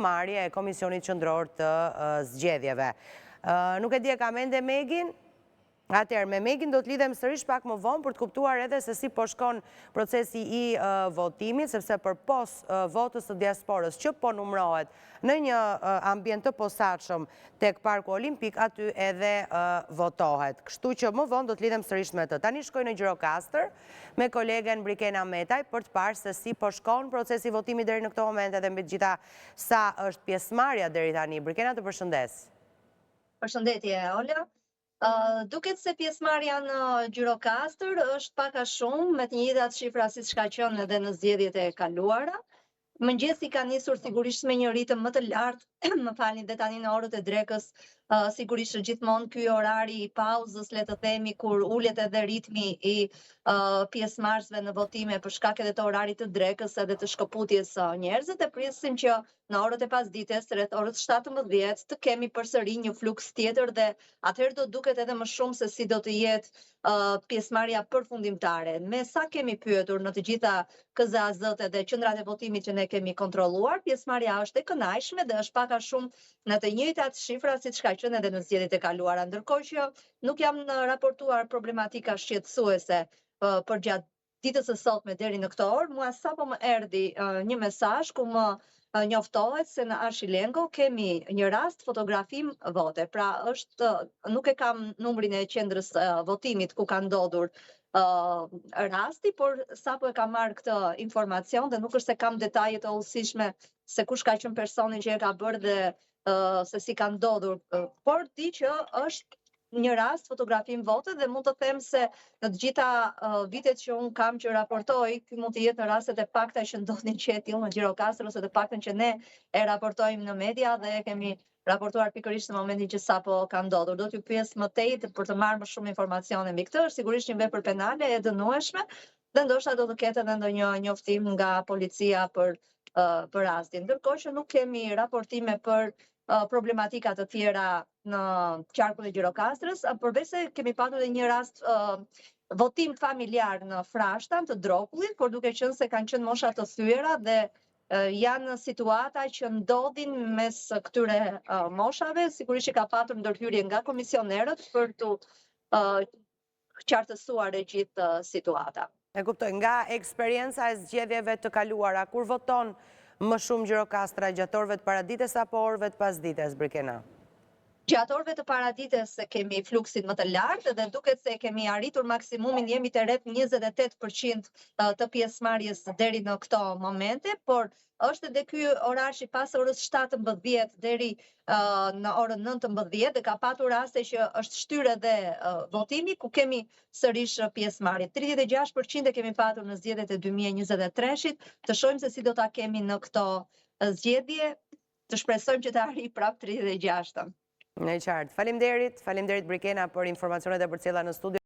marrje e Komisionit Qendror të Zgjedhjeve. Nuk e di e ka mende Megin? Atëherë, me Megin do të lidhem sërish pak më vonë për të kuptuar edhe se si po shkon procesi i votimit, sepse për pos votës të diasporës që po numërohet në një ambient të posaçëm tek Parku Olimpik, aty edhe votohet. Kështu që më vonë do të lidhem sërish me të. Tani shkoj në Gjirokastër me kolegen Brikena Metaj për të parë se si po shkon procesi i votimit deri në këto momente dhe mbi të gjitha sa është pjesëmarrja deri tani. Brikena, të përshëndes. Përshëndetje, Ola. Duket se pjesëmarrja në Gjirokastër është pak a shumë me të njëjtat shifra siç ka qenë edhe në zgjedhjet e kaluara. Mëngjesi ka nisur sigurisht me një ritëm më të lartë, më falni, dhe tani në orët e drekës sigurisht gjithmonë ky orari i pauzës, le të themi, kur ulet edhe ritmi i pjesëmarrësve në votime për shkak edhe të orarit të drekës edhe të shkëputjes së njerëzit, e presim që në orët e pasdites, rreth orës 17, të kemi përsëri një fluks tjetër dhe atëherë do duket edhe më shumë se si do të jetë pjesëmarrja përfundimtare. Me sa kemi pyetur në të gjitha KZAZ-t dhe qendrat e votimit që ne kemi kontrolluar, pjesëmarrja është e kënaqshme dhe është pak a shumë në të njëjtat shifra siç ka qenë edhe në zgjedhjet e kaluara, ndërkohë që nuk jam raportuar problematika shqetësuese përgjatë ditës së sotme deri në këtë orë. Mua sapo më erdhi një mesazh ku më njoftohet se në Arshilengo kemi një rast fotografim vote. Pra nuk e kam numrin e qendrës votimit ku ka ndodhur rasti, por sapo e kam marrë këtë informacion dhe nuk është se kam detajet e hollësishme se kush ka qenë personi që e ka bërë dhe se si ka ndodhur, por di që është një rast fotografim vote dhe mund të them se në të gjitha vitet që unë kam që raportoj, ky mund të jetë në rastet e pakta që ndodhin që e tillë në Gjirokastër ose të paktën që ne e raportojmë në media dhe e kemi raportuar pikërisht në momentin që sapo ka ndodhur. Do t'ju pyes më tej për të marrë më shumë informacione mbi këtë. Është sigurisht një vepër penale e dënueshme dhe ndoshta do të ketë edhe ndonjë njoftim nga policia për rastin. Ndërkohë që nuk kemi raportime për problematika të tjera në qarkun e Gjirokastrës, përveç se kemi patur edhe një rast votim familjar në Frashtan të Drokullit, por duke qenë se kanë qenë mosha të thyera dhe janë situata që ndodhin mes këtyre moshave, sigurisht që ka patur ndërhyrje nga komisionerët për të qartësuar e gjithë situata. E kuptoj, nga eksperienca e zgjedhjeve të kaluara, kur voton më shumë Gjirokastra, gjatë orëve të paradites apo orëve të pasdites, Brikena? Gjatë orëve të paradites kemi fluksin më të lartë dhe duket se kemi arritur maksimumin, jemi të rreth 28% të pjesëmarrjes deri në këto momente, por është edhe ky orar që pas orës 17 deri në orën 19 dhe ka patur raste që është shtyrë edhe votimi ku kemi sërish pjesëmarrje. 36% e kemi patur në zgjedhjet e 2023-shit, të shohim se si do ta kemi në këto zgjedhje, të shpresojmë që të arrijë prap 36-ën. Në qartë. Faleminderit Brikena për informacionet e përcjella në studio.